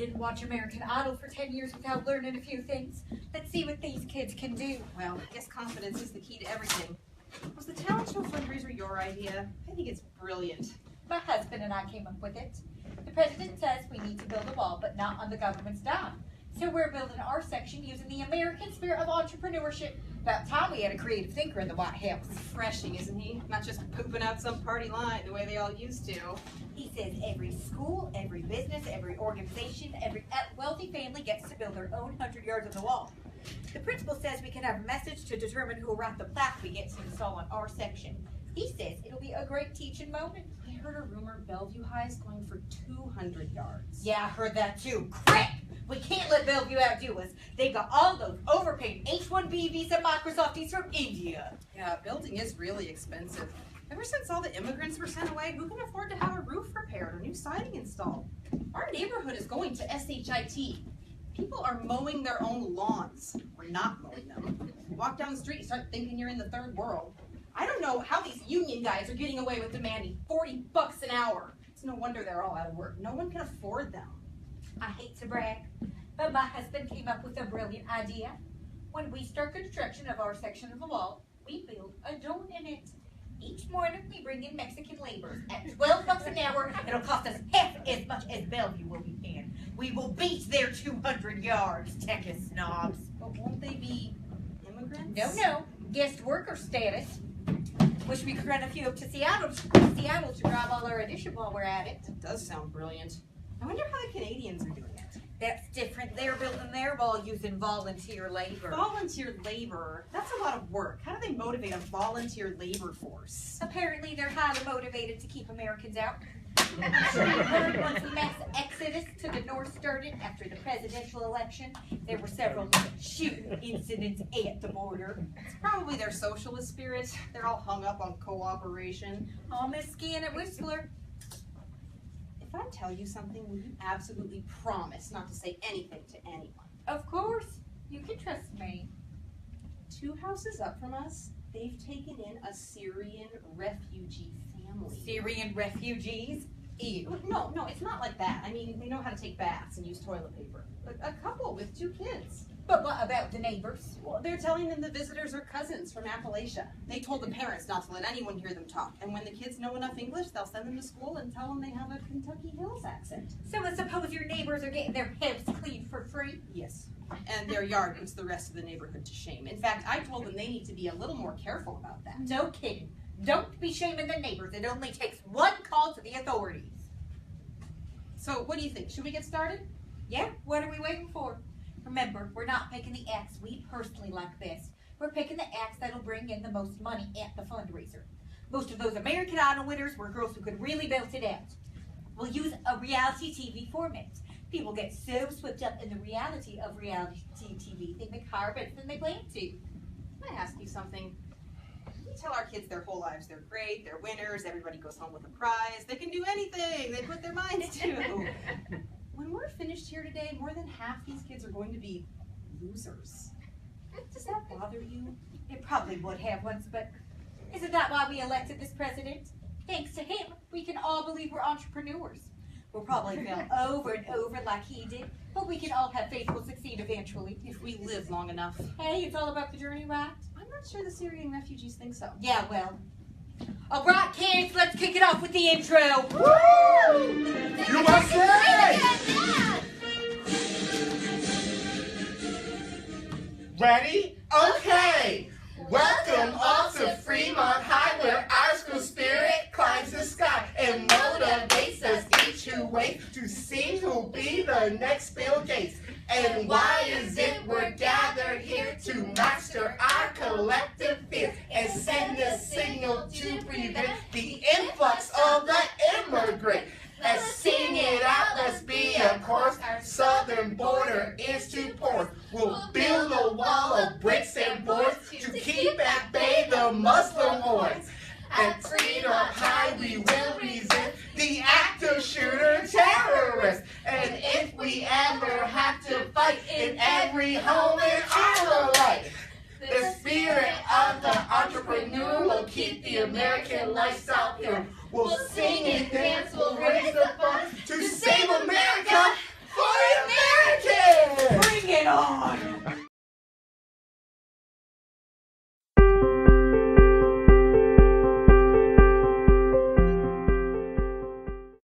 didn't watch American Idol for 10 years without learning a few things. Let's see what these kids can do. Well, I guess confidence is the key to everything. Was the talent show fundraiser your idea? I think it's brilliant. My husband and I came up with it. The president says we need to build a wall, but not on the government's dime. So we're building our section using the American spirit of entrepreneurship. About time we had a creative thinker in the White House. Refreshing, isn't he? Not just pooping out some party line the way they all used to. He says every school, every business, every organization, every wealthy family gets to build their own 100 yards of the wall. The principal says we can have a message to determine who will write the plaque we get to install on our section. He says it'll be a great teaching moment. I heard a rumor Bellevue High is going for 200 yards. Yeah, I heard that too. Crap! We can't let Bellevue outdo us. They've got all those overpaid H-1B visa Microsofties from India. Yeah, building is really expensive. Ever since all the immigrants were sent away, who can afford to have a roof repaired or new siding installed? Our neighborhood is going to SHIT. People are mowing their own lawns. We're not mowing them. You walk down the street, you start thinking you're in the third world. I don't know how these union guys are getting away with demanding $40 an hour. It's no wonder they're all out of work. No one can afford them. I hate to brag, but my husband came up with a brilliant idea. When we start construction of our section of the wall, we build a dome in it. Each morning we bring in Mexican laborers. At $12 an hour, it'll cost us half as much as Bellevue will be paying. We will beat their 200 yards, Texas snobs. But won't they be immigrants? No, guest worker status. Wish we could run a few up to Seattle to drive all our addition while we're at it. That does sound brilliant. I wonder how the Canadians are doing it. That's different. They're building their wall using volunteer labor. Volunteer labor? That's a lot of work. How do they motivate a volunteer labor force? Apparently they're highly motivated to keep Americans out. I'm sure you heard once the mass exodus to the north started after the presidential election, there were several shooting incidents at the border. It's probably their socialist spirit. They're all hung up on cooperation. Oh, Miss Scannet Whistler. If I tell you something, will you absolutely promise not to say anything to anyone? Of course. You can trust me. 2 houses up from us, they've taken in a Syrian refugee family. Syrian refugees? Ew. No, it's not like that. I mean, they know how to take baths and use toilet paper. A couple with 2 kids. But what about the neighbors? Well, they're telling them the visitors are cousins from Appalachia. They told the parents not to let anyone hear them talk. And when the kids know enough English, they'll send them to school and tell them they have a Kentucky Hills accent. So I suppose your neighbors are getting their house cleaned for free? Yes. And their yard puts the rest of the neighborhood to shame. In fact, I told them they need to be a little more careful about that. No kidding. Don't be shaming the neighbors. It only takes one call to the authorities. So what do you think? Should we get started? Yeah, what are we waiting for? Remember, we're not picking the acts we personally like best. We're picking the acts that'll bring in the most money at the fundraiser. Most of those American Idol winners were girls who could really belt it out. We'll use a reality TV format. People get so swept up in the reality of reality TV, they make higher bets than they plan to. Can I ask you something? We tell our kids their whole lives they're great, they're winners, everybody goes home with a prize, they can do anything they put their minds to. When we're finished here today, more than half these kids are going to be losers. Does that bother you? It probably would have once, but isn't that why we elected this president? Thanks to him, we can all believe we're entrepreneurs. We'll probably fail over and over like he did, but we can all have faith we'll succeed eventually. If we live long enough. Hey, it's all about the journey, right? I'm not sure the Syrian refugees think so. Yeah, well. All right, kids, let's kick it off with the intro. Woo! USA! Ready? Okay! Welcome all to Fremont High, where our school spirit climbs the sky and motivates us each who waits to see who'll be the next Bill Gates. And why is it we're gathered here to master our collective fear and send a signal to prevent the influx of the immigrant? Let's sing it out, let's be a chorus. Our southern border is too porous. We'll build a wall of bricks and boards to keep at bay the Muslim hordes. At Fremont High we will resist the active shooter terrorists. And if we ever have to fight in every home in our life, the spirit of the entrepreneur will keep the American lifestyle pure. We'll sing and dance, we'll raise the fun to save America for you. on.